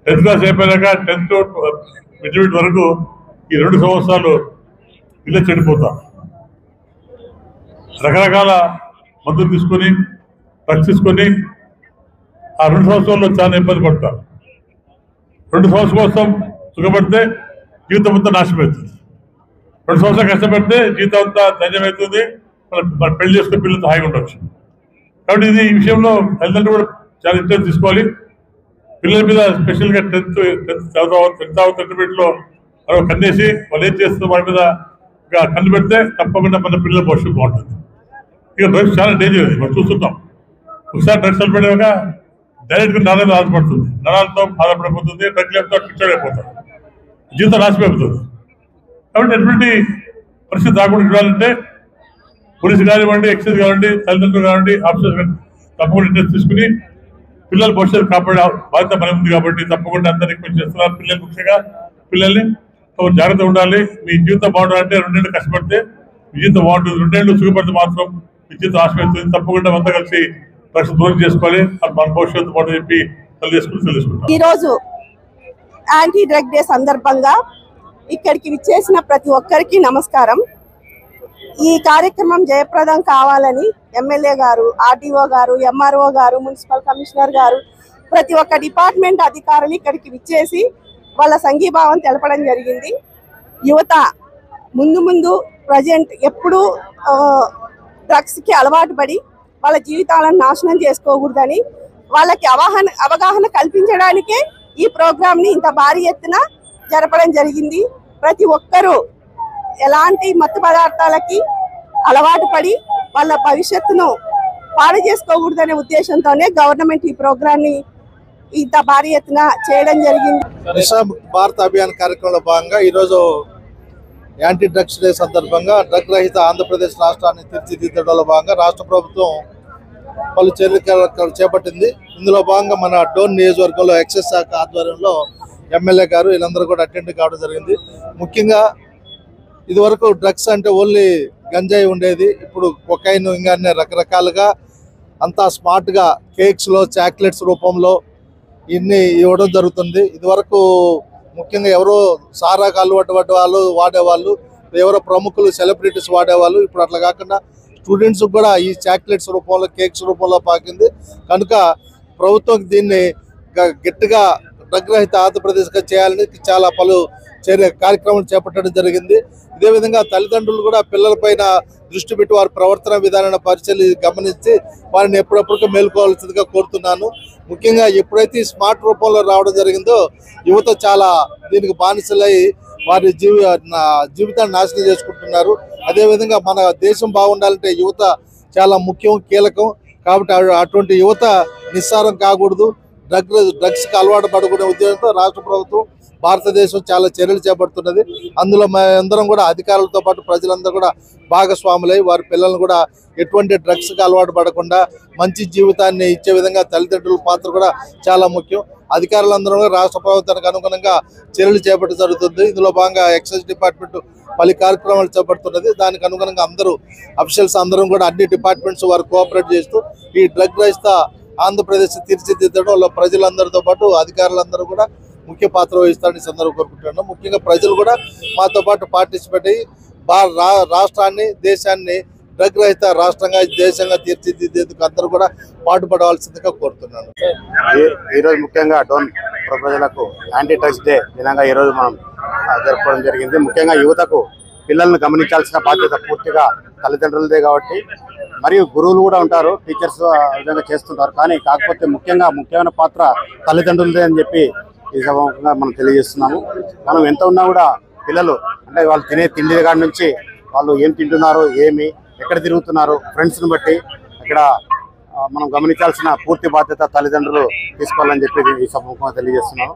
10th class అయిపోయాక 10th intermediate వరకు ఈ 2 సంవత్సరాలు పిల్లలు చెడిపోతారు. రకరకాల మందులు తీసుకొని డ్రగ్స్ తీసుకొని ఆ 2 సంవత్సరాల్లో చాలా ఇబ్బంది పడతారు. 2 సంవత్సరాల కోసం సుఖపడితే జీవితం అంతా నాశనం అవుతుంది. 2 సంవత్సరాలు కష్టపడితే జీవితం అంతా ధన్యమవుతుంది. మన పెళ్లి చేసుకుని పిల్లలతో హాయిగా ఉండొచ్చు. కాబట్టి ఇది ఈ విషయంలో తల్లిదండ్రులు కూడా చాలా ఇంట్రెస్ట్ తీసుకోవాలి. పిల్లల మీద స్పెషల్గా 10th ఇంటర్మీడియట్లో మనం కన్నేసి వాళ్ళు ఏం చేస్తున్నారు వాటి మీద కన్ను పెడితే తప్పకుండా మన పిల్లల భవిష్యత్తు బాగుంటుంది. ఇక డ్రగ్స్ చాలా డేంజర్ అది మనం చూస్తుంటాం. ఒకసారి డ్రగ్స్ అలపడేవాక డైరెక్ట్గా నరాలు ఆధారపడుతుంది, నరాలతో ఆధారపడిపోతుంది, డ్రగ్ లేకపోతే పిచ్చోడ్ అయిపోతారు, జీవితం నాశమైపోతుంది. కాబట్టి ఎటువంటి పరిస్థితి రాకుండా చూడాలంటే పోలీసు కానివ్వండి, ఎక్సైజ్ కానివ్వండి, తల్లిదండ్రులు కానివ్వండి, ఆఫీసర్స్ కానీ తప్పకుండా ఇంట్రెస్ట్ తీసుకుని పిల్లల భవిష్యత్తు కాపాడే బాధ్యత మన ఉంది. కాబట్టి తప్పకుండా అందరినీ రిక్వెస్ట్ చేస్తున్నారు. పిల్లలు ముఖ్యంగా పిల్లల్ని జాగ్రత్తగా ఉండాలి. మీ జీవితం బాగుండాలంటే 2 ఏళ్ళు కష్టపడితే మీ జీవితం బాగుంటుంది. 2 ఏళ్ళు సుఖపడితే మాత్రం మీ జీవితం ఆశపడుతుంది. తప్పకుండా అంతా కలిసి డ్రగ్స్ దూరం చేసుకోవాలి. మన భవిష్యత్తు బాగుంటుంది చెప్పి తెలుసుకుంటాం. ఈరోజు యాంటీ డ్రగ్ డే సందర్భంగా ఇక్కడికి విచ్చేసిన ప్రతి ఒక్కరికి నమస్కారం. ఈ కార్యక్రమం జయప్రదం కావాలని ఎమ్మెల్యే గారు, ఆర్డీఓ గారు, ఎంఆర్ఓ గారు, మున్సిపల్ కమిషనర్ గారు, ప్రతి ఒక్క డిపార్ట్మెంట్ అధికారులు ఇక్కడికి విచ్చేసి వాళ్ళ సంఘీభావం తెలపడం జరిగింది. యువత ముందు ప్రజెంట్ ఎప్పుడూ డ్రగ్స్కి అలవాటు పడి వాళ్ళ జీవితాలను నాశనం చేసుకోకూడదని వాళ్ళకి అవగాహన కల్పించడానికే ఈ ప్రోగ్రామ్ని ఇంత భారీ ఎత్తున జరపడం జరిగింది. ప్రతి ఒక్కరూ ఎలాంటి మత్తు పదార్థాలకి అలవాటు పడి వాళ్ళ భవిష్యత్తును పాడు చేసుకోకూడదనే ఉద్దేశంతోనే గవర్నమెంట్ ఈ ప్రోగ్రామ్ని ఇంత భారీ ఎత్తున చేయడం జరిగింది. భారత్ అభియాన్ కార్యక్రమంలో భాగంగా ఈరోజు యాంటీ డ్రగ్స్ డే సందర్భంగా డ్రగ్ రహిత ఆంధ్రప్రదేశ్ రాష్ట్రాన్ని తీర్చిదిద్దడంలో భాగంగా రాష్ట్ర ప్రభుత్వం పలు చర్యలు చేపట్టింది. ఇందులో భాగంగా మన డోన్ నియోజకవర్గంలో ఎక్సైజ్ శాఖ ఆధ్వర్యంలో ఎమ్మెల్యే గారు వీళ్ళందరూ కూడా అటెండ్ కావడం జరిగింది. ముఖ్యంగా ఇదివరకు డ్రగ్స్ అంటే ఓన్లీ గంజాయి ఉండేది. ఇప్పుడు కొకైన్ ఇంకా రకరకాలుగా అంతా స్మార్ట్గా కేక్స్లో చాక్లెట్స్ రూపంలో ఇన్ని ఇవ్వడం జరుగుతుంది. ఇదివరకు ముఖ్యంగా ఎవరో సారాకు అలవాటు పడ్డ వాళ్ళు వాడేవాళ్ళు, ఎవరో ప్రముఖులు సెలబ్రిటీస్ వాడేవాళ్ళు. ఇప్పుడు అట్లా కాకుండా స్టూడెంట్స్ కూడా ఈ చాక్లెట్స్ రూపంలో కేక్స్ రూపంలో పాకింది. కనుక ప్రభుత్వం దీన్ని గట్టిగా డ్రగ్ రహిత ఆంధ్రప్రదేశ్గా చేయాలని చాలా పలు కార్యక్రమాలు చేపట్టడం జరిగింది. ఇదే విధంగా తల్లిదండ్రులు కూడా పిల్లలపైన దృష్టి పెట్టి వారి ప్రవర్తన విధానాన్ని పరిశీలి గమనించి వారిని ఎప్పుడప్పుడు మేలుకోవాల్సిందిగా కోరుతున్నాను. ముఖ్యంగా ఎప్పుడైతే స్మార్ట్ రూపంలో రావడం జరిగిందో యువత చాలా దీనికి బానిసలై వారి జీవితాన్ని నాశనం చేసుకుంటున్నారు. అదేవిధంగా మన దేశం బాగుండాలంటే యువత చాలా ముఖ్యం, కీలకం. కాబట్టి అటువంటి యువత నిస్సారం కాకూడదు, డ్రగ్స్కి అలవాటు పడకూడనే ఉద్దేశంతో రాష్ట్ర ప్రభుత్వం భారతదేశం చాలా చర్యలు చేపడుతున్నది. అందులో అందరం కూడా అధికారులతో పాటు ప్రజలందరూ కూడా భాగస్వాములై వారి పిల్లలను కూడా ఎటువంటి డ్రగ్స్కి అలవాటు పడకుండా మంచి జీవితాన్ని ఇచ్చే విధంగా తల్లిదండ్రుల పాత్ర కూడా చాలా ముఖ్యం. అధికారులందరూ రాష్ట్ర ప్రభుత్వానికి అనుగుణంగా చర్యలు చేపట్టడం జరుగుతుంది. ఇందులో భాగంగా ఎక్సైజ్ డిపార్ట్మెంట్ పలు కార్యక్రమాలు చేపడుతున్నది. దానికి అనుగుణంగా అందరూ అఫీషియల్స్ అందరం కూడా అన్ని డిపార్ట్మెంట్స్ వారు కోఆపరేట్ చేస్తూ ఈ డ్రగ్ రహిత ఆంధ్రప్రదేశ్ తీర్చిదిద్దడంలో ప్రజలందరితో పాటు అధికారులందరూ కూడా ముఖ్య పాత్ర వహిస్తారని సందర్భంగా కోరుకుంటున్నాం. ముఖ్యంగా ప్రజలు కూడా మాతో పాటు పార్టిసిపేట్ అయ్యి రాష్ట్రాన్ని, దేశాన్ని డ్రగ్ రహిత రాష్ట్రంగా, దేశంగా తీర్చిదిద్దేందుకు అందరూ కూడా పాటుపడవలసిందిగా కోరుతున్నాను. ఈరోజు ముఖ్యంగా డోన్ ప్రజలకు యాంటీ డ్రగ్స్ డే దినంగా ఈరోజు మనం జరుపుకోవడం జరిగింది. ముఖ్యంగా యువతకు పిల్లలను గమనించాల్సిన బాధ్యత పూర్తిగా తల్లిదండ్రులదే కాబట్టి, మరియు గురువులు కూడా ఉంటారు, టీచర్స్ విధంగా చేస్తుంటారు. కానీ కాకపోతే ముఖ్యమైన పాత్ర తల్లిదండ్రులదే అని చెప్పి ఈ సభగా మనం తెలియజేస్తున్నాము. మనం ఎంత ఉన్నా కూడా పిల్లలు అంటే వాళ్ళు తినే తిండి కాడి నుంచి వాళ్ళు ఏం తింటున్నారు, ఎక్కడ తిరుగుతున్నారు, ఫ్రెండ్స్ని బట్టి ఇక్కడ మనం గమనించాల్సిన పూర్తి బాధ్యత తల్లిదండ్రులు తీసుకోవాలని చెప్పి ఈ సభగా తెలియజేస్తున్నాము.